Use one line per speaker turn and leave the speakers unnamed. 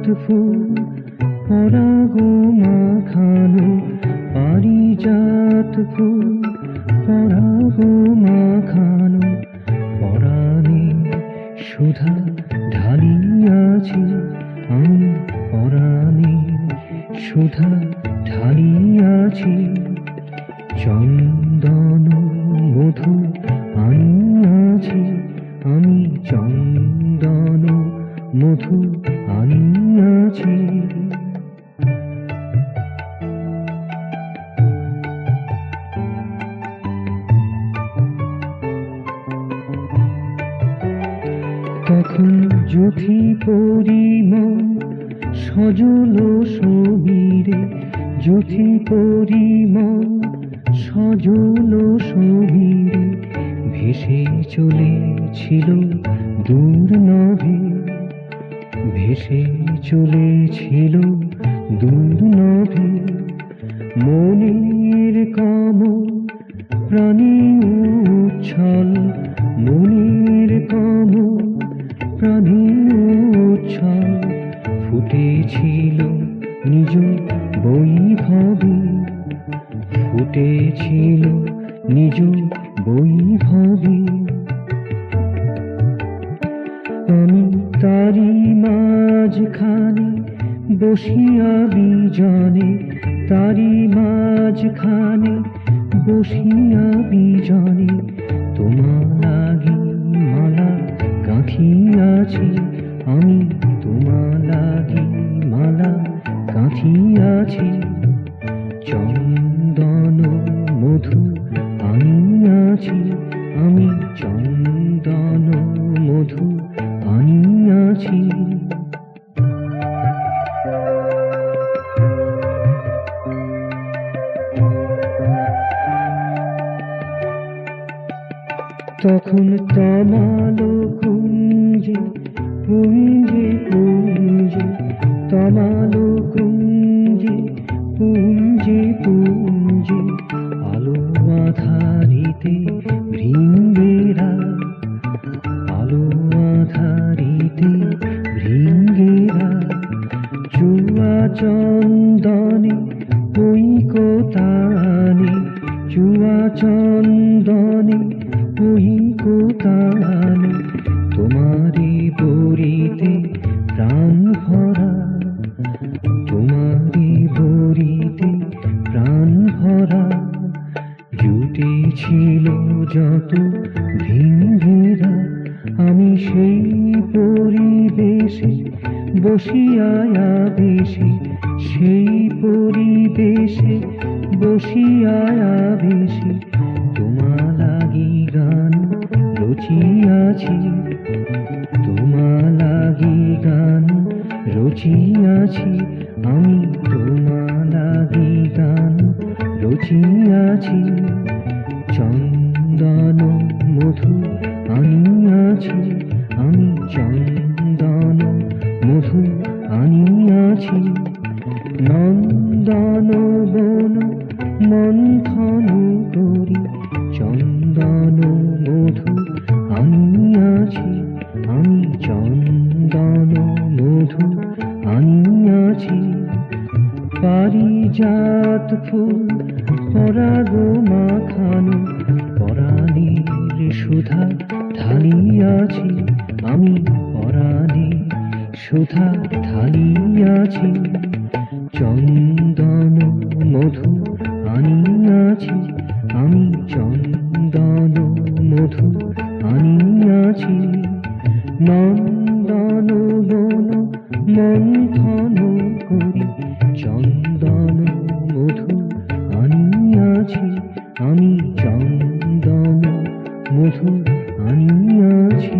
পারিজাত ফুল পরাগ মাখানো, পারিজাত ফুল পরাগ মাখানো, পরাণে সুধা ঢালিয়াছি আমি, পরাণে সুধা ঢালিয়াছি। চন্দন মধু আনিয়াছি আমি, চন্দন মধু আনিয়াছি। তখন যুথি পরিমল সজল সমীরে, যুথি পরিমল সজল সমীরে, ভেসে চলেছিল দূর নভে, ভেসে চলেছিল দূর নভে। মনের কমল প্রাণী উচ্ছল, মনের কমল প্রাণী উচ্ছল, ফুটেছিল নিজ বৈভবে, ফুটেছিল নিজ বৈভবে। আমি তারি মাঝখানে বসিয়া বিজনে, তারি মাঝখানে বসিয়া বিজনে, তোমা লাগি মালা গাঁথিয়াছি আমি, তোমা লাগি মালা গাঁথিয়াছি। চন্দন মধু আনিয়াছি আমি, চন্দন মধু আনিয়াছি। তখন তমাল কুঞ্জে পুঞ্জে পুঞ্জে, তমাল কুঞ্জে পুঞ্জে পুঞ্জে, আলো আধারিতে ভৃঙ্গেরা, আলো আধারিতে ভৃঙ্গেরা, চুয়া চন্দনে ঐকতানে, চুয়া চন্দনে ঐকতানে, তোমারে বরিতে প্রাণ ভরা, তোমারে বরিতে প্রাণ ভরা। জুটেছিল যত ভিঙ্গেরা, আমি সেই পরিবেশে বসিয়া বেশে, সেই পরিবেশে বসিয়া বেশে, তোমা লাগি গান রচিয়াছি, তোমা লাগি গান রচিয়াছি আমি, তোমা লাগি গান রচিয়াছি। চন্দন মধু আনিয়াছি আমি, চন্দন মধু আনিয়াছি। নন্দন বন মন্থন করি, চন্দন মধু আনিয়াছি আমি, চন্দন মধু আনিয়াছি। পারিজাত ফুল পরাগ মাখানো, পরাণের সুধা ঢালিয়াছি আমি, পরাণে সুধা ঢালিয়াছি। চন্দন মধু আনিয়াছি আমি, চন্দন মধু আনিয়াছি। নন্দন বন মন্থন করি, চন্দন মধু আনিয়াছি আমি, চন্দন মধু আনিয়াছি।